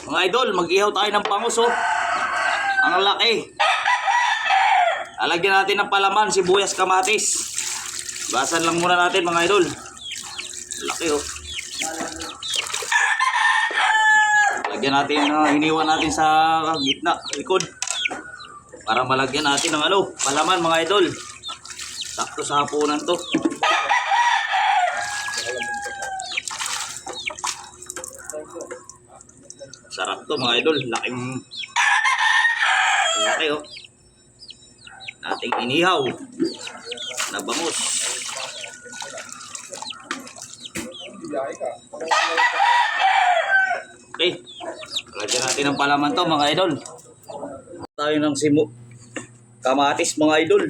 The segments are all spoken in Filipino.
Mga idol, mag-ihaw tayo ng bangus oh. Ang laki. Alagyan natin ng palaman, sibuyas, kamatis. Basan lang muna natin mga idol. Laki oh. Lagyan natin, hiniwan natin sa gitna, likod. Para malagyan natin ng palaman mga idol. Sakto sa hapunan to. Sarap to mga idol. Laki oh. Nating inihaw na bangus. Okay. Lagyan natin ng palaman to mga idol. Tayo ng kamatis mga idol.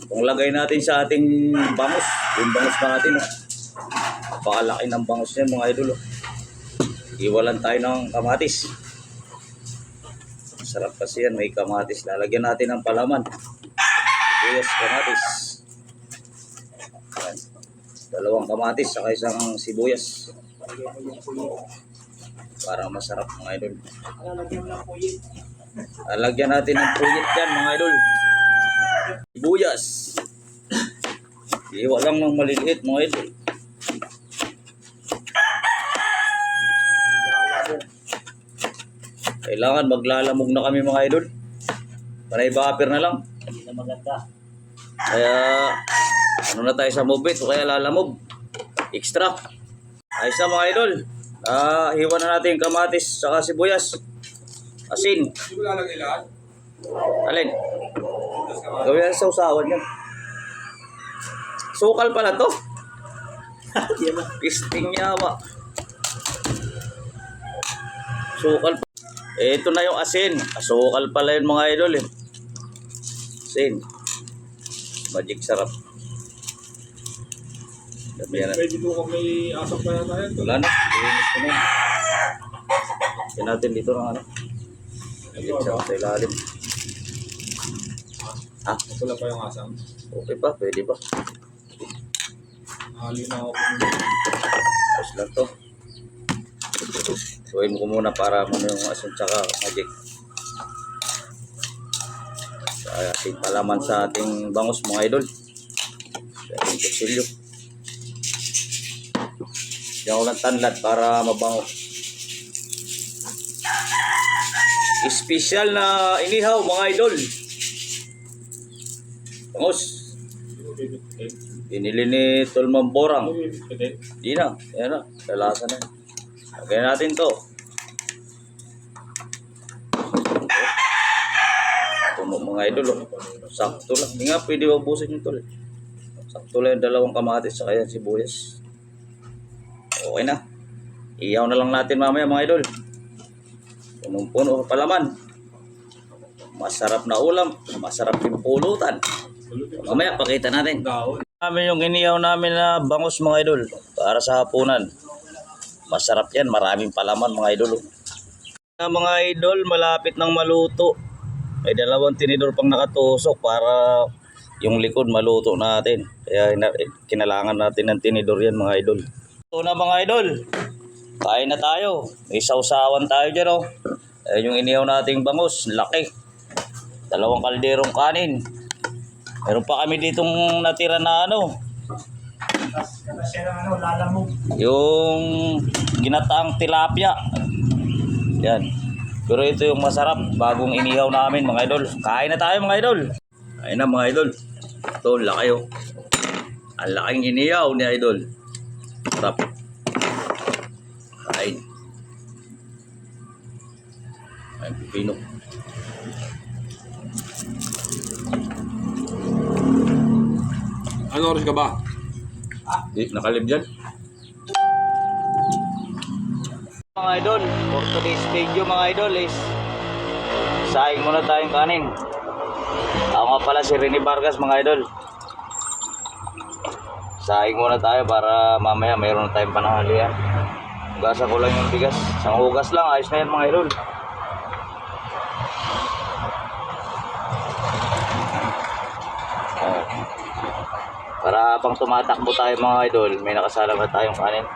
Kung lagay natin sa ating bangus, yung bangus natin oh. Pakalaki ng bangus niyan mga idol oh. Iwalan tayo ng kamatis. Sarap kasi yan, may kamatis. Lalagyan natin ng palaman. Sibuyas, kamatis. Ayan. 2 kamatis saka isang sibuyas. Para masarap mga idol. Lalagyan natin ng puyit yan mga idol. Sibuyas. Iwa lang ng maliliit mga idol. Kailangan maglalamog na kami mga idol. Panay buffer na lang. Hindi na maganda. Kaya na tayo sa mobit o kaya lalamog. Extra. Ayos na mga idol. Hiwa na natin yung kamatis saka sibuyas. Asin. Hindi mo lalagay lahat? Alin? Gawin sa usawan yan. Sukal pala to. Pisting yawa. Sukal pa. Ito na yung asin. Asukal pala yun mga idol eh. Asin. Magic sarap. Pwede mo kung may asap pa yata yan. Wala na. Iinis ko na yun. Yan natin dito ng Magic sarap sa ilalim. Ha? Wala pa yung asam. Okay pa. Pwede pa. Hali na ako. Tapos lang to. Suwain mo ko muna para yung asin tsaka magic. Sa ating palaman sa ating bangus mga idol. Sa ating kutsilyo. Diyan ko lang tanlad para mabango. Espesyal na inihaw mga idol. Bangus. Binili ni Tolman Borang. Di na. Yan na. Lalasa na. Lagyan natin to. Puno mga idol. Sakto lang. Hindi nga pwede ubusin yung tol. Sakto lang yung 2 kamatis saka yan sibuyas. Okay na. Iyaw na lang natin mamaya mga idol. Punong-puno palaman. Masarap na ulam. Masarap yung pulutan. Mamaya pakita natin. Namin yung iniyaw namin na bangus mga idol. Para sa hapunan. Masarap yan. Maraming palaman mga idol. Mga idol, malapit nang maluto. May 2 tinidor pang nakatusok para yung likod maluto natin. Kaya kinalangan natin ng tinidor yan mga idol. Ito na mga idol. Kain na tayo. May sausawan tayo dyan oh. Ayan yung inihaw nating bangus. Laki. 2 kalderong kanin. Meron pa kami ditong natira na lalamog. yung ginataang tilapia. Yan. Pero ito yung masarap. Bagong inihaw namin mga idol. Kain na tayo mga idol. Kain na mga idol. Ito, laki oh. Ang laking inihaw ni idol. Sarap. Kain. Kain pipino. Ano oras ka ba? Di, nakalib dyan. Mga idol, for today's video mga idol is saing muna tayong kanin. Ako nga pala si Rene Vargas mga idol. Saing muna tayo para mamaya mayroon na tayong panahalian. Hugasan ko lang yung bigas. Isang hugas lang, ayos na yan mga idol. Para pang tumatakbo tayo mga idol, may nakasalang na tayong kanin.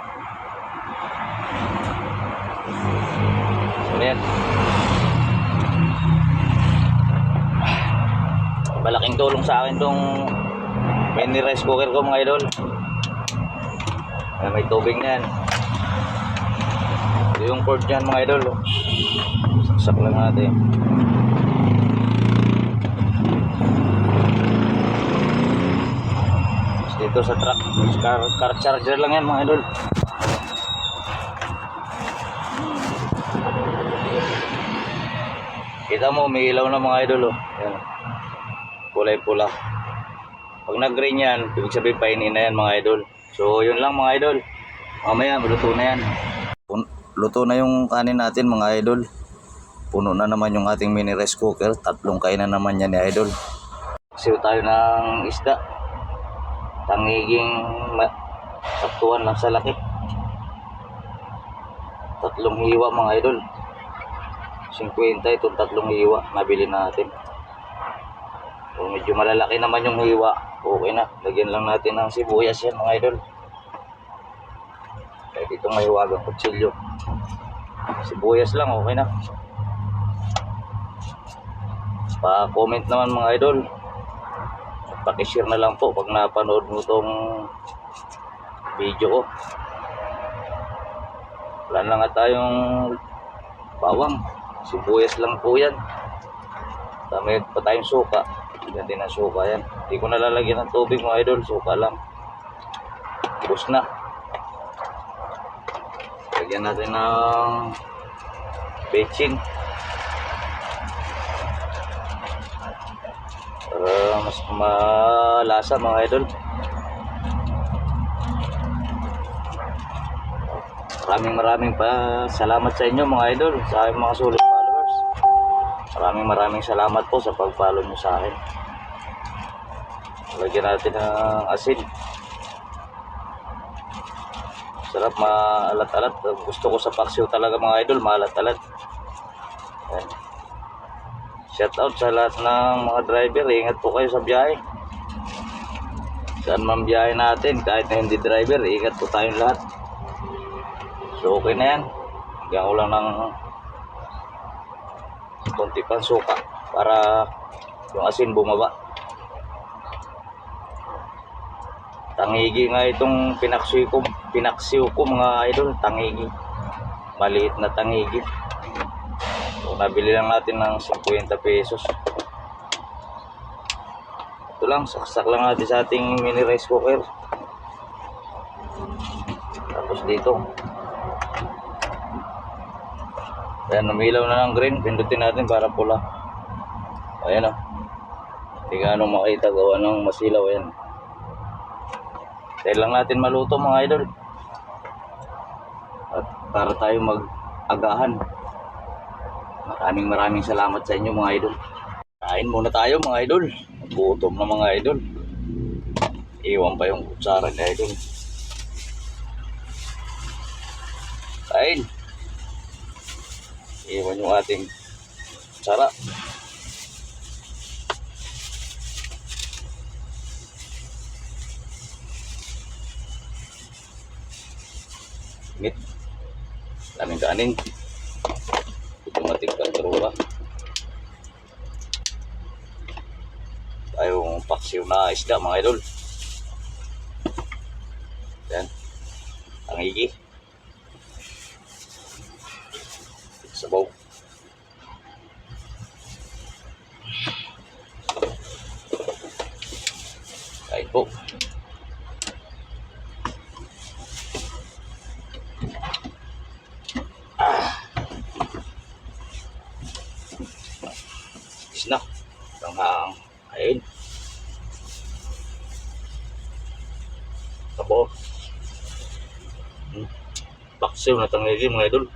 yan. Malaking tulong sa akin tong mini rice cooker ko mga idol. May tubig na yan. Ito yung cord dyan mga idol. Saksak lang natin. Tapos dito sa truck, car charger lang yan mga idol. Kita mo, may ilaw na mga idol. Oh. Yan. Kulay pula. Pag nag-green yan, ibig sabihin painin na yan mga idol. So yun lang mga idol. Mamaya luto na yan. Luto na yung kanin natin mga idol. Puno na naman yung ating mini rice cooker. 3 kainan naman yan ni idol. Siyo tayo ng isda. Tangiging saktuan lang sa laki. 3 hiwa mga idol. 50 itong 3 hiwa. Nabili natin. Kung medyo malalaki naman yung hiwa, okay na. Lagyan lang natin ng sibuyas yan mga idol. Kahit itong mahiwagang kutsilyo. Sibuyas lang, okay na. Pa-comment naman mga idol. Paki-share na lang po pag napanood mo itong video ko. Wala na nga tayong bawang. Sibuyas lang po yan. Dami pa tayong suka. Yan din ang suka yan. Hindi ko nalalagyan ng tubig mga idol. Suka lang. Ubus na. Lagyan natin ng bechin. Para mas malasa mga idol. Maraming pa salamat sa inyo mga idol. Sa aking mga sulit followers. Maraming salamat po sa pag-follow nyo sa akin. Lagyan natin ng asin. Sarap, maalat-alat. Gusto ko sa paksiw talaga mga idol, maalat-alat. Ayan. Shout out sa lahat ng mga driver. Ingat po kayo sa biyahe. Saan man biyahe natin, kahit na hindi driver, ingat po tayong lahat. So okay na yan. Hanggang ko lang ng konti pang suka para yung asin bumaba. Tangigi nga itong pinaksiw ko mga idol. Tangigi, maliit na tangigi. So nabili lang natin ng 50 pesos. Ito lang, saksak lang natin sa ating mini rice cooker. Tapos dito, ayan, umilaw na ng green. Pindutin natin para pula. Ayan o. Hindi ka anong makita, gawa ng masilaw. Ayan. Dahil lang natin maluto mga idol. At para tayo mag-agahan. Maraming salamat sa inyo mga idol. Kain muna tayo mga idol. Gutom na mga idol. Iwan pa yung kutsara ni idol. Kain. Iwan yung ating kutsara. Init. Daming kanin. Itong ating kalderura. Tayong paksiw na isda mga idol. Yan. Tangigi. Sabaw. Kain po. Na tanghang ayun tabo paksiw na tangigi mga idol.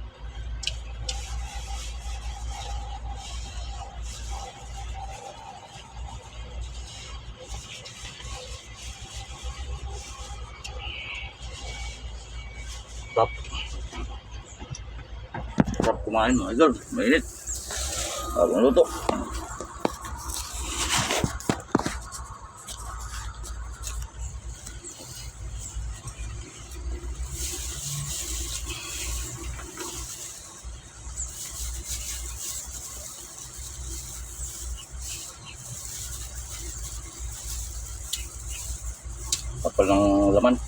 Sarap kumain mga idol, mainit bagong luto. laman.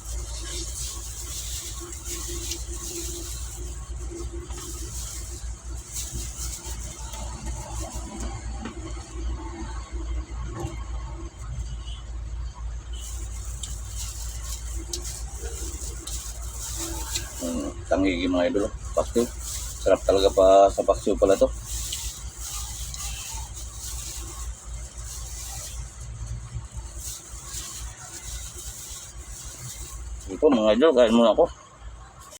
Tangigi mga idol, paksiw. Sarap talaga pa sa paksiw pala to. Ito mga idol, kain muna ako.